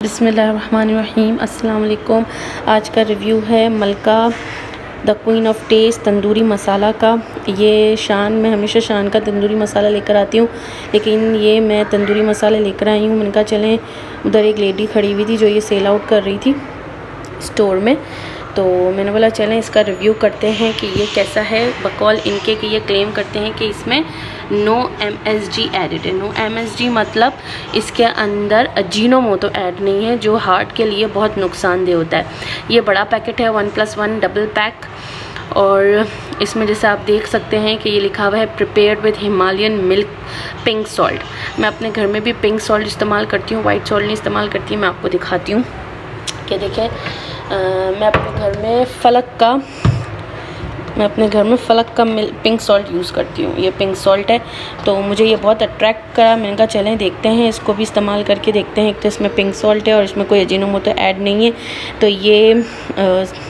बिस्मिल्लाहिर्रहमानिर्रहीम। अस्सलाम वालेकुम। आज का रिव्यू है Malka the queen of taste tandoori masala का। ये मैं हमेशा शान का तंदूरी मसाला लेकर आती हूँ, लेकिन ये मैं तंदूरी मसाले लेकर आई हूँ। मैंने कहा चलें, उधर एक लेडी खड़ी हुई थी जो ये सेल आउट कर रही थी स्टोर में, तो मैंने बोला चलें इसका रिव्यू करते हैं कि ये कैसा है। बकौल इनके कि ये क्लेम करते हैं कि इसमें नो MSG एडिड है। नो MSG मतलब इसके अंदर अजीनोमोटो ऐड नहीं है, जो हार्ट के लिए बहुत नुकसानदेह होता है। ये बड़ा पैकेट है 1+1 डबल पैक, और इसमें जैसे आप देख सकते हैं कि ये लिखा हुआ है prepared with Himalayan milk pink salt. मैं अपने घर में भी पिंक सॉल्ट इस्तेमाल करती हूँ, वाइट सॉल्ट नहीं इस्तेमाल करती। मैं आपको दिखाती हूँ कि देखें, मैं अपने घर में फ़लक का पिंक सॉल्ट यूज़ करती हूँ। ये पिंक सॉल्ट है, तो मुझे ये बहुत अट्रैक्ट करा। मैंने कहा चलें देखते हैं, इसको भी इस्तेमाल करके देखते हैं। एक तो इसमें पिंक सॉल्ट है और इसमें कोई अजीनोमोटो ऐड नहीं है, तो ये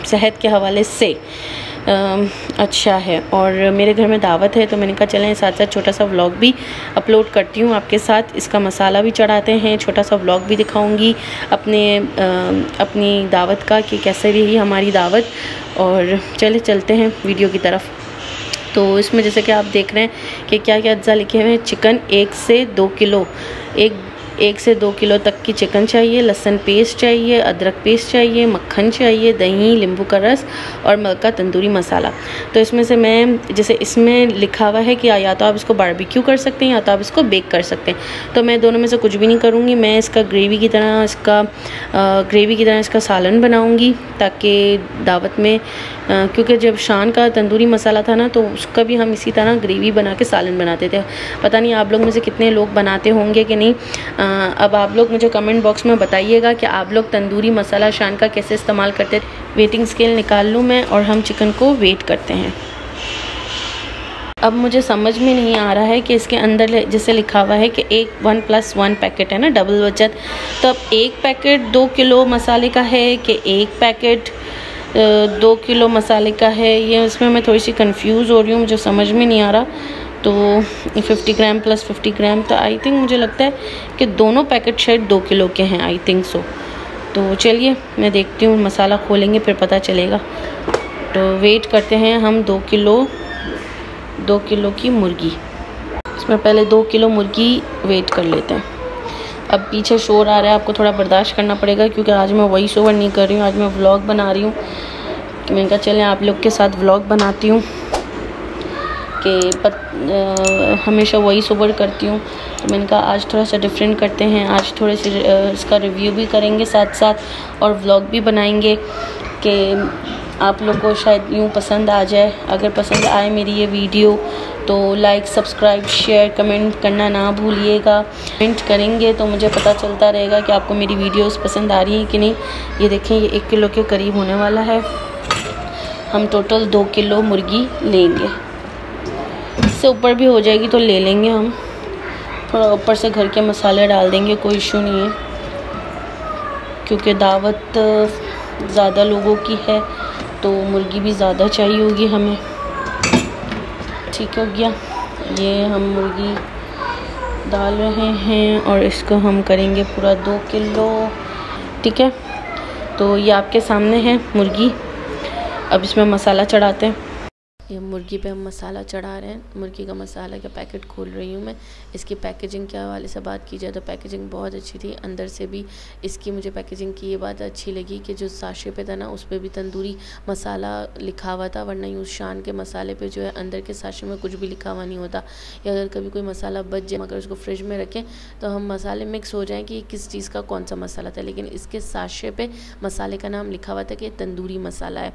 सेहत के हवाले से अच्छा है। और मेरे घर में दावत है, तो मैंने कहा चलें साथ साथ छोटा सा व्लॉग भी अपलोड करती हूँ आपके साथ। इसका मसाला भी चढ़ाते हैं, छोटा सा व्लॉग भी दिखाऊंगी अपनी दावत का कि कैसे रही हमारी दावत। और चलते हैं वीडियो की तरफ। तो इसमें जैसे कि आप देख रहे हैं कि क्या क्या अज्जा लिखे हुए हैं। चिकन 1 से 2 किलो, 1 से 2 किलो तक की चिकन चाहिए। लहसुन पेस्ट चाहिए, अदरक पेस्ट चाहिए, मक्खन चाहिए, दही, नींबू का रस और मलका तंदूरी मसाला। तो इसमें से मैं जैसे इसमें लिखा हुआ है कि या तो आप इसको बारबेक्यू कर सकते हैं या तो आप इसको बेक कर सकते हैं, तो मैं दोनों में से कुछ भी नहीं करूँगी। मैं इसका ग्रेवी की तरह इसका सालन बनाऊँगी, ताकि दावत में क्योंकि जब शान का तंदूरी मसाला था ना, तो उसका भी हम इसी तरह ग्रेवी बना के सालन बनाते थे। पता नहीं आप लोग में से कितने लोग बनाते होंगे कि नहीं। अब आप लोग मुझे कमेंट बॉक्स में बताइएगा कि आप लोग तंदूरी मसाला शान का कैसे इस्तेमाल करते थे। वेटिंग स्केल निकाल लूँ मैं और हम चिकन को वेट करते हैं। अब मुझे समझ में नहीं आ रहा है कि इसके अंदर जैसे लिखा हुआ है कि 1+1 पैकेट है ना, डबल बचत। तो अब एक पैकेट 2 किलो मसाले का है कि एक पैकेट 2 किलो मसाले का है, ये इसमें मैं थोड़ी सी कंफ्यूज हो रही हूँ, मुझे समझ में नहीं आ रहा। तो 50 ग्राम प्लस 50 ग्राम, तो आई थिंक मुझे लगता है कि दोनों पैकेट शायद 2 किलो के हैं, आई थिंक सो। तो चलिए मैं देखती हूँ, मसाला खोलेंगे फिर पता चलेगा। तो वेट करते हैं हम 2 किलो की मुर्गी। इसमें पहले 2 किलो मुर्गी वेट कर लेते हैं। अब पीछे शोर आ रहा है, आपको थोड़ा बर्दाश्त करना पड़ेगा, क्योंकि आज मैं वॉइस ओवर नहीं कर रही हूँ, आज मैं व्लॉग बना रही हूँ। मैंने कहा चलें आप लोग के साथ व्लॉग बनाती हूँ कि हमेशा वॉइस ओवर करती हूँ, तो मैंने कहा आज थोड़ा सा डिफरेंट करते हैं। आज थोड़े से इसका रिव्यू भी करेंगे साथ साथ और व्लॉग भी बनाएंगे कि आप लोग को शायद यूँ पसंद आ जाए। अगर पसंद आए मेरी ये वीडियो तो लाइक, सब्सक्राइब, शेयर, कमेंट करना ना भूलिएगा। कमेंट करेंगे तो मुझे पता चलता रहेगा कि आपको मेरी वीडियोस पसंद आ रही हैं कि नहीं। ये देखें, ये 1 किलो के करीब होने वाला है। हम टोटल 2 किलो मुर्गी लेंगे, इससे ऊपर भी हो जाएगी तो ले लेंगे हम। थोड़ा ऊपर से घर के मसाले डाल देंगे, कोई इशू नहीं है, क्योंकि दावत ज़्यादा लोगों की है तो मुर्गी भी ज़्यादा चाहिए होगी हमें। ठीक हो गया, ये हम मुर्गी डाल रहे हैं और इसको हम करेंगे पूरा 2 किलो। ठीक है, तो ये आपके सामने है मुर्गी। अब इसमें मसाला चढ़ाते हैं। ये मुर्गी पे हम मसाला चढ़ा रहे हैं। मुर्गी का मसाला का पैकेट खोल रही हूँ मैं। इसकी पैकेजिंग के हवाले से बात की जाए तो पैकेजिंग बहुत अच्छी थी, अंदर से भी इसकी मुझे पैकेजिंग की ये बात अच्छी लगी कि जो साशे पे था ना, उस पर भी तंदूरी मसाला लिखा हुआ था, वरना यूँ शान के मसाले पे जो है अंदर के साशे में कुछ भी लिखा हुआ नहीं होता। या अगर कभी कोई मसाला बच जाए, अगर उसको फ्रिज में रखें तो हम मसाले मिक्स हो जाएँ कि किस चीज़ का कौन सा मसाला था, लेकिन इसके साशे पे मसाले का नाम लिखा हुआ था कि तंदूरी मसाला है।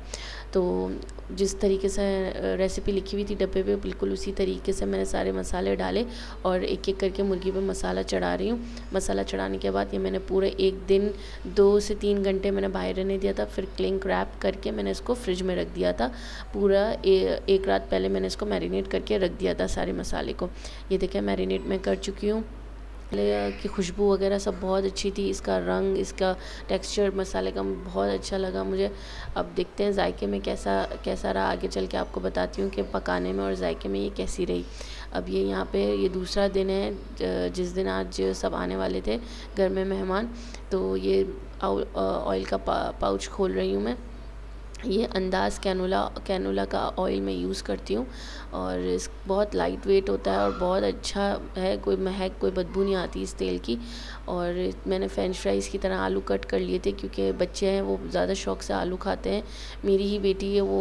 तो जिस तरीके से रेसिपी लिखी हुई थी डब्बे पे, बिल्कुल उसी तरीके से मैंने सारे मसाले डाले और एक एक करके मुर्गी पे मसाला चढ़ा रही हूँ। मसाला चढ़ाने के बाद ये मैंने पूरे 1 दिन 2 से 3 घंटे मैंने बाहर रहने दिया था, फिर क्लिंक रैप करके मैंने इसको फ्रिज में रख दिया था। पूरा एक रात पहले मैंने इसको मैरिनेट करके रख दिया था सारे मसाले को। ये देखें मैरिनेट मैं कर चुकी हूँ। की खुशबू वगैरह सब बहुत अच्छी थी। इसका रंग, इसका टेक्सचर मसाले का बहुत अच्छा लगा मुझे। अब देखते हैं जायके में कैसा रहा। आगे चल के आपको बताती हूँ कि पकाने में और जायके में ये कैसी रही। अब ये यहाँ पे ये दूसरा दिन है जिस दिन आज सब आने वाले थे घर में मेहमान। तो ये ऑयल का पाउच खोल रही हूँ मैं। ये अंदाज़ कैनोला का ऑयल मैं यूज़ करती हूँ और इस बहुत लाइट वेट होता है और बहुत अच्छा है। कोई महक, कोई बदबू नहीं आती इस तेल की। और मैंने फ्रेंच फ्राइज़ की तरह आलू कट कर लिए थे क्योंकि बच्चे हैं वो ज़्यादा शौक़ से आलू खाते हैं। मेरी ही बेटी है वो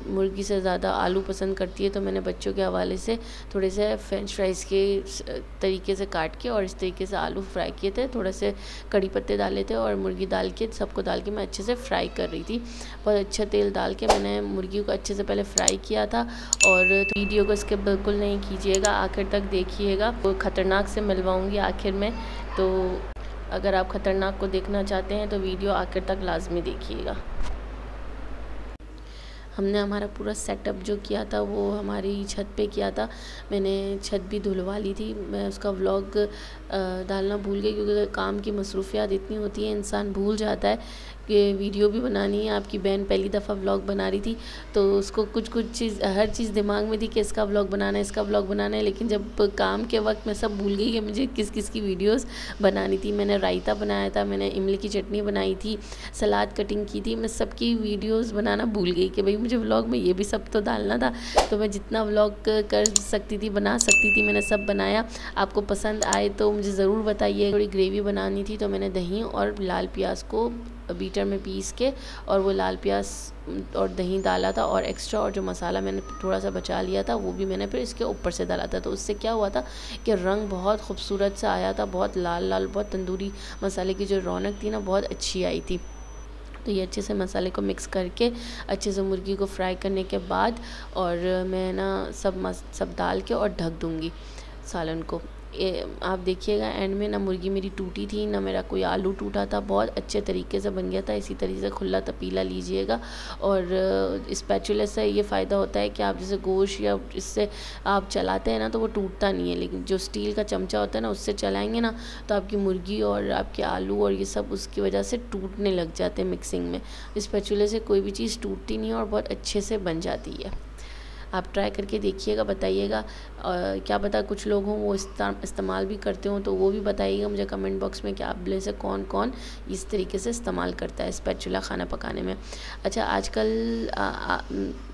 मुर्गी से ज़्यादा आलू पसंद करती है, तो मैंने बच्चों के हवाले से थोड़े से फ्रेंच फ्राइज़ के तरीके से काट के और इस तरीके से आलू फ्राई किए थे। थोड़े से कड़ी पत्ते डाले थे और मुर्गी डाल के सबको डाल के मैं अच्छे से फ्राई कर रही थी। बहुत अच्छा तेल डाल के मैंने मुर्गी को अच्छे से पहले फ्राई किया था। और तो वीडियो को स्किप बिल्कुल नहीं कीजिएगा, आखिर तक देखिएगा। वो ख़तरनाक से मिलवाऊंगी आखिर में, तो अगर आप ख़तरनाक को देखना चाहते हैं तो वीडियो आखिर तक लाजमी देखिएगा। हमने हमारा पूरा सेटअप जो किया था वो हमारी छत पे किया था। मैंने छत भी धुलवा ली थी। मैं उसका व्लॉग डालना भूल गई क्योंकि काम की मसरूफियात इतनी होती है, इंसान भूल जाता है कि वीडियो भी बनानी है। आपकी बहन पहली दफ़ा व्लॉग बना रही थी तो उसको कुछ चीज़, हर चीज़ दिमाग में थी कि इसका व्लॉग बनाना है, इसका व्लॉग बनाना है। लेकिन जब काम के वक्त मैं सब भूल गई कि मुझे किस किस की वीडियोस बनानी थी। मैंने रायता बनाया था, मैंने इमली की चटनी बनाई थी, सलाद कटिंग की थी। मैं सबकी वीडियोस बनाना भूल गई कि भाई मुझे व्लॉग में ये भी सब तो डालना था। तो मैं जितना व्लॉग कर सकती थी, बना सकती थी, मैंने सब बनाया। आपको पसंद आए तो मुझे ज़रूर बताइए। थोड़ी ग्रेवी बनानी थी तो मैंने दही और लाल प्याज को बीटर में पीस के और वो लाल प्याज और दही डाला था और एक्स्ट्रा और जो मसाला मैंने थोड़ा सा बचा लिया था वो भी मैंने फिर इसके ऊपर से डाला था। तो उससे क्या हुआ था कि रंग बहुत खूबसूरत सा आया था, बहुत लाल लाल, बहुत तंदूरी मसाले की जो रौनक थी ना बहुत अच्छी आई थी। तो ये अच्छे से मसाले को मिक्स करके अच्छे से मुर्गी को फ्राई करने के बाद और मैं ना सब डाल के और ढक दूँगी सालन को। आप देखिएगा एंड में ना मुर्गी मेरी टूटी थी ना मेरा कोई आलू टूटा था, बहुत अच्छे तरीके से बन गया था। इसी तरीके से खुला तपीला लीजिएगा और स्पैचुला से ये फ़ायदा होता है कि आप जैसे गोश्त या इससे आप चलाते हैं ना तो वो टूटता नहीं है। लेकिन जो स्टील का चमचा होता है ना उससे चलाएंगे ना तो आपकी मुर्गी और आपके आलू और ये सब उसकी वजह से टूटने लग जाते हैं मिक्सिंग में। स्पैचुला से कोई भी चीज़ टूटती नहीं है और बहुत अच्छे से बन जाती है। आप ट्राई करके देखिएगा, बताइएगा। क्या पता कुछ लोग हों वो इस्तेमाल भी करते हों, तो वो भी बताइएगा मुझे कमेंट बॉक्स में कि आप में से कौन कौन इस तरीके से इस्तेमाल करता है स्पैचुला खाना पकाने में। अच्छा, आजकल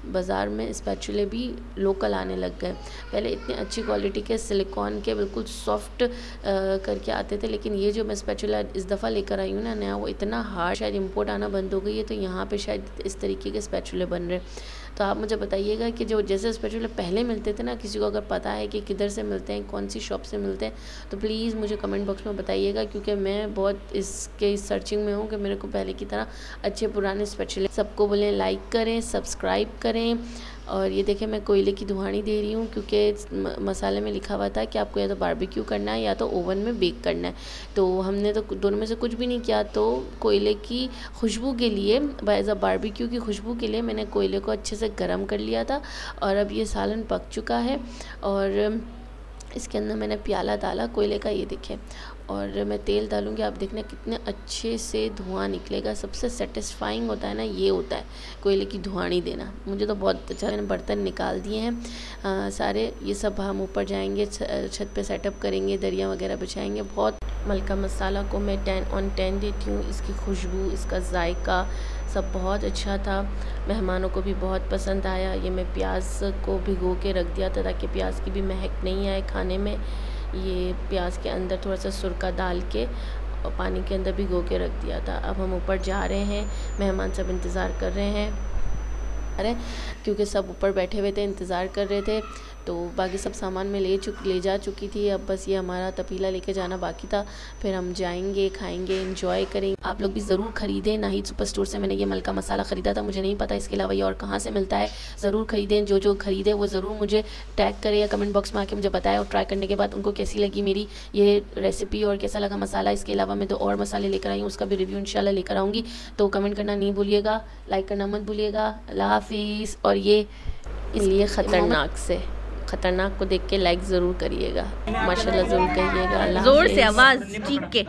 बाज़ार में स्पैचुले भी लोकल आने लग गए। पहले इतनी अच्छी क्वालिटी के सिलिकॉन के बिल्कुल सॉफ्ट करके आते थे, लेकिन ये जो मैं स्पैचुला इस दफ़ा लेकर आई हूँ ना नया, वो इतना हार्ड, शायद इम्पोर्ट आना बंद हो गई है तो यहाँ पे शायद इस तरीके के स्पैचुले बन रहे। तो आप मुझे बताइएगा कि जो जैसे स्पैचुला पहले मिलते थे ना, किसी को अगर पता है कि किधर से मिलते हैं, कौन सी शॉप से मिलते हैं, तो प्लीज़ मुझे कमेंट बॉक्स में बताइएगा क्योंकि मैं बहुत इसके सर्चिंग में हूँ कि मेरे को पहले की तरह अच्छे पुराने स्पैचुले। सबको बोलें लाइक करें, सब्सक्राइब करें। और ये देखें मैं कोयले की धुआनी दे रही हूँ क्योंकि मसाले में लिखा हुआ था कि आपको या तो बारबेक्यू करना है या तो ओवन में बेक करना है। तो हमने तो दोनों में से कुछ भी नहीं किया। तो कोयले की खुशबू के लिए, एज अ बारबेक्यू की खुशबू के लिए मैंने कोयले को अच्छे से गर्म कर लिया था। और अब ये सालन पक चुका है और इसके अंदर मैंने प्याला डाला कोयले का, ये देखें। और मैं तेल डालूँगी, आप देखना कितने अच्छे से धुआं निकलेगा। सबसे सेटिस्फाइंग होता है ना ये होता है कोयले की धुआनी देना। मुझे तो बहुत अच्छा। मैंने बर्तन निकाल दिए हैं सारे। ये सब हम ऊपर जाएंगे, छत पे सेटअप करेंगे, दरिया वगैरह बिछाएंगे। बहुत मलका मसाला को मैं 10/10 देती हूँ। इसकी खुशबू, इसका जायका सब बहुत अच्छा था, मेहमानों को भी बहुत पसंद आया। ये मैं प्याज को भिगो के रख दिया था ताकि प्याज की भी महक नहीं आए खाने में। ये प्याज के अंदर थोड़ा सा सुरका डाल के और पानी के अंदर भिगो के रख दिया था। अब हम ऊपर जा रहे हैं, मेहमान सब इंतज़ार कर रहे हैं। अरे क्योंकि सब ऊपर बैठे हुए थे, इंतज़ार कर रहे थे। तो बाकी सब सामान मैं ले जा चुकी थी। अब बस ये हमारा तपीला लेके जाना बाकी था। फिर हम जाएंगे, खाएंगे, एंजॉय करेंगे। आप लोग भी ज़रूर ख़रीदें। नाहिद सुपर स्टोर से मैंने ये मलका मसाला ख़रीदा था, मुझे नहीं पता इसके अलावा ये और कहाँ से मिलता है। ज़रूर ख़रीदें। जो ख़रीदे वो ज़रूर मुझे टैग करें या कमेंट बॉक्स में आके मुझे बताएं और ट्राई करने के बाद उनको कैसी लगी मेरी ये रेसिपी और कैसा लगा मसाला। इसके अलावा मैं 2 और मसाले लेकर आई हूँ, उसका भी रिव्यू इंशाल्लाह लेकर आऊँगी। तो कमेंट करना नहीं भूलिएगा, लाइक करना मत भूलिएगा। अल्लाह हाफिज़। और ये इसलिए ख़तरनाक से खतरनाक को देख के लाइक ज़रूर करिएगा, माशाल्लाह ज़रूर कहिएगा। ज़ोर से आवाज़ चीख के।